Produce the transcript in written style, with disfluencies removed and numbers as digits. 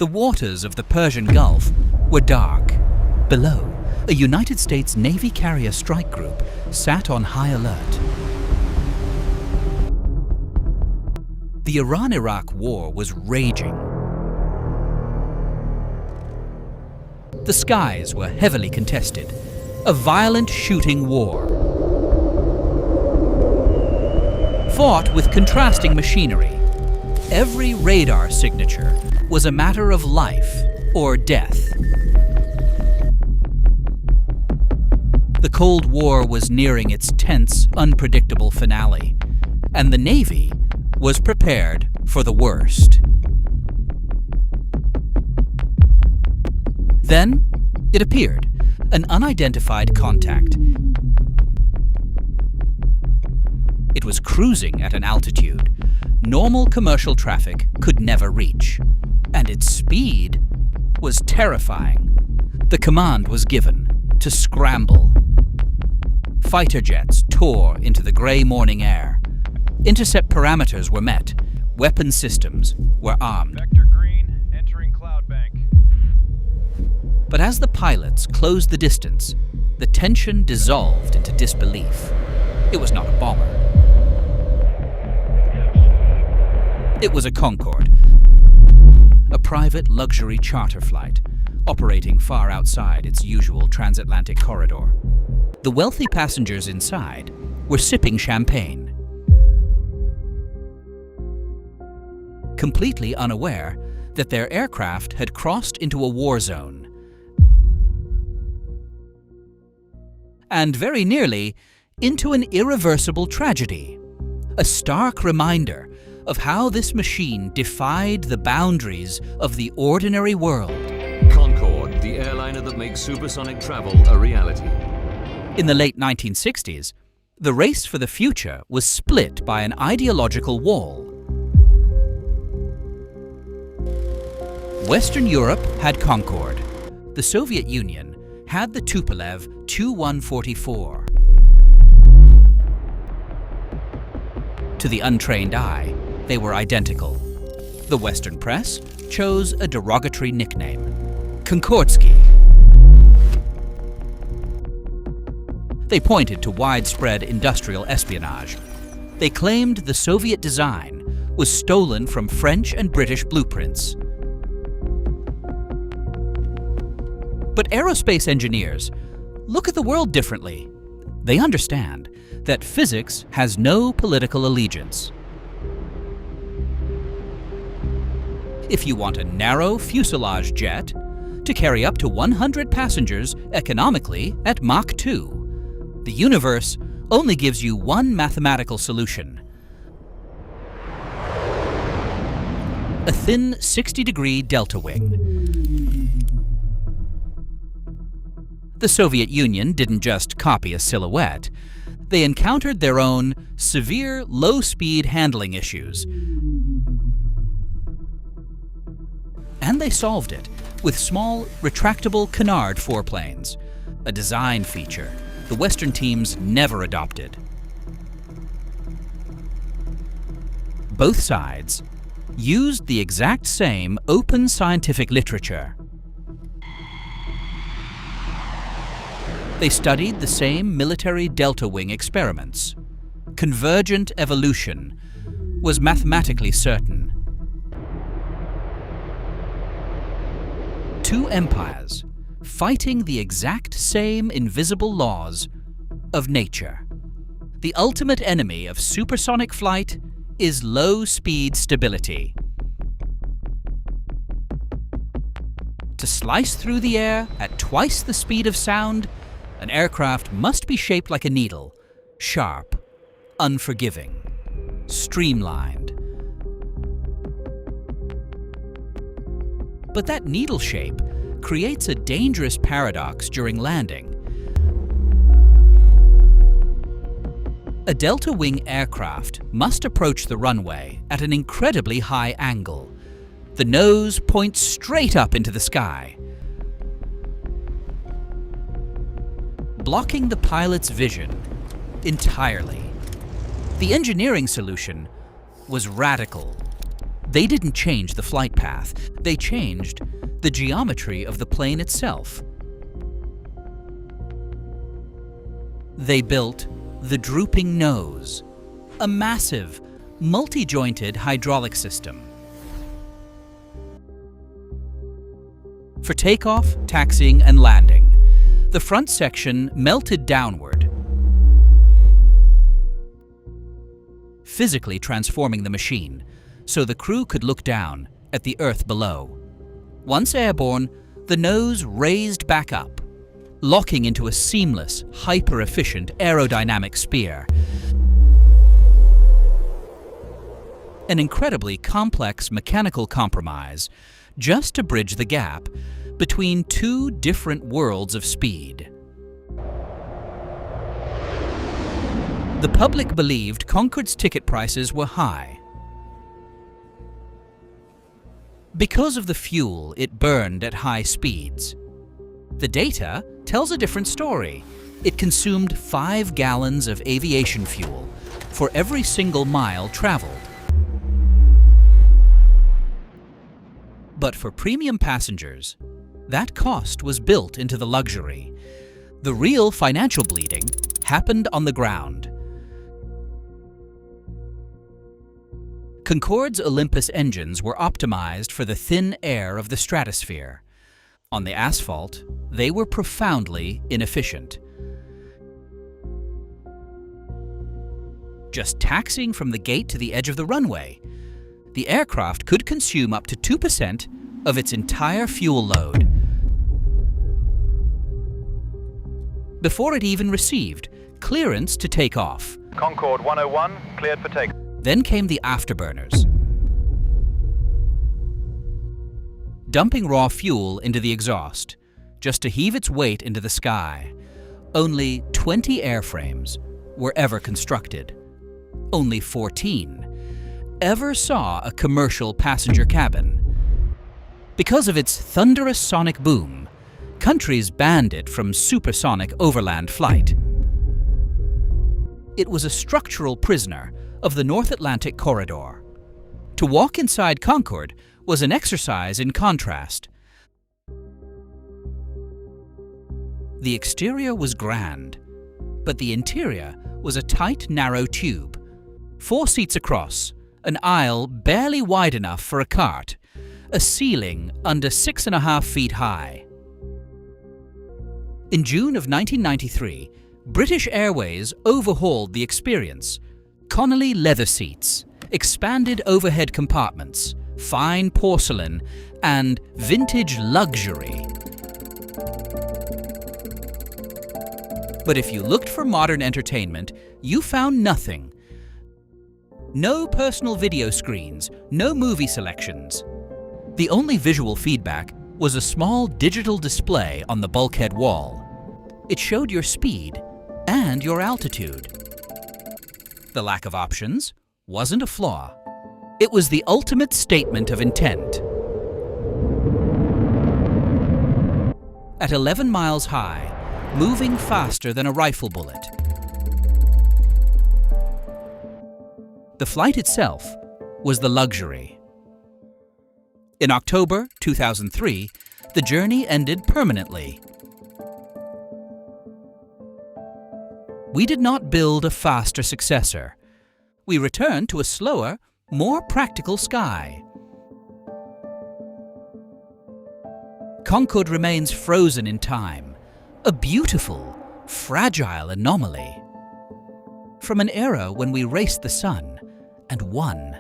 The waters of the Persian Gulf were dark. Below, a United States Navy carrier strike group sat on high alert. The Iran-Iraq War was raging. The skies were heavily contested, a violent shooting war. Fought with contrasting machinery, every radar signature was a matter of life or death. The Cold War was nearing its tense, unpredictable finale, and the Navy was prepared for the worst. Then, it appeared, an unidentified contact. It was cruising at an altitude normal commercial traffic could never reach, and its speed was terrifying. The command was given to scramble. Fighter jets tore into the gray morning air. Intercept parameters were met. Weapon systems were armed. Vector green, entering cloud bank. But as the pilots closed the distance, the tension dissolved into disbelief. It was not a bomber. It was a Concorde, a private luxury charter flight, operating far outside its usual transatlantic corridor. The wealthy passengers inside were sipping champagne, completely unaware that their aircraft had crossed into a war zone, and very nearly into an irreversible tragedy, a stark reminder of how this machine defied the boundaries of the ordinary world. Concorde, the airliner that makes supersonic travel a reality. In the late 1960s, the race for the future was split by an ideological wall. Western Europe had Concorde. The Soviet Union had the Tupolev Tu-144. To the untrained eye, they were identical. The Western press chose a derogatory nickname, Concordski. They pointed to widespread industrial espionage. They claimed the Soviet design was stolen from French and British blueprints. But aerospace engineers look at the world differently. They understand that physics has no political allegiance. If you want a narrow fuselage jet to carry up to 100 passengers economically at Mach 2, the universe only gives you one mathematical solution: a thin 60-degree delta wing. The Soviet Union didn't just copy a silhouette. They encountered their own severe low-speed handling issues. And they solved it with small, retractable canard foreplanes, a design feature the Western teams never adopted. Both sides used the exact same open scientific literature. They studied the same military delta wing experiments. Convergent evolution was mathematically certain. Two empires fighting the exact same invisible laws of nature. The ultimate enemy of supersonic flight is low-speed stability. To slice through the air at twice the speed of sound, an aircraft must be shaped like a needle, sharp, unforgiving, streamlined. But that needle shape creates a dangerous paradox during landing. A delta-wing aircraft must approach the runway at an incredibly high angle. The nose points straight up into the sky, blocking the pilot's vision entirely. The engineering solution was radical, They didn't change the flight path, they changed the geometry of the plane itself. They built the drooping nose, a massive, multi-jointed hydraulic system. For takeoff, taxiing, and landing, the front section melted downward, physically transforming the machine so the crew could look down at the Earth below. Once airborne, the nose raised back up, locking into a seamless, hyper-efficient aerodynamic spear. An incredibly complex mechanical compromise just to bridge the gap between two different worlds of speed. The public believed Concorde's ticket prices were high. Because of the fuel it burned at high speeds. The data tells a different story. It consumed 5 gallons of aviation fuel for every single mile traveled. But for premium passengers, that cost was built into the luxury. The real financial bleeding happened on the ground. Concorde's Olympus engines were optimized for the thin air of the stratosphere. On the asphalt, they were profoundly inefficient. Just taxiing from the gate to the edge of the runway, the aircraft could consume up to 2% of its entire fuel load before it even received clearance to take off. Concorde 101, cleared for takeoff. Then came the afterburners, dumping raw fuel into the exhaust just to heave its weight into the sky. Only 20 airframes were ever constructed. Only 14 ever saw a commercial passenger cabin. Because of its thunderous sonic boom, countries banned it from supersonic overland flight. It was a structural prisoner of the North Atlantic corridor. To walk inside Concorde was an exercise in contrast. The exterior was grand, but the interior was a tight, narrow tube. 4 seats across, an aisle barely wide enough for a cart, a ceiling under 6.5 feet high. In June of 1993, British Airways overhauled the experience. Connolly leather seats, expanded overhead compartments, fine porcelain, and vintage luxury. But if you looked for modern entertainment, you found nothing. No personal video screens, no movie selections. The only visual feedback was a small digital display on the bulkhead wall. It showed your speed and your altitude. The lack of options wasn't a flaw. It was the ultimate statement of intent. At 11 miles high, moving faster than a rifle bullet, the flight itself was the luxury. In October 2003, the journey ended permanently. We did not build a faster successor. We returned to a slower, more practical sky. Concorde remains frozen in time, a beautiful, fragile anomaly from an era when we raced the sun and won.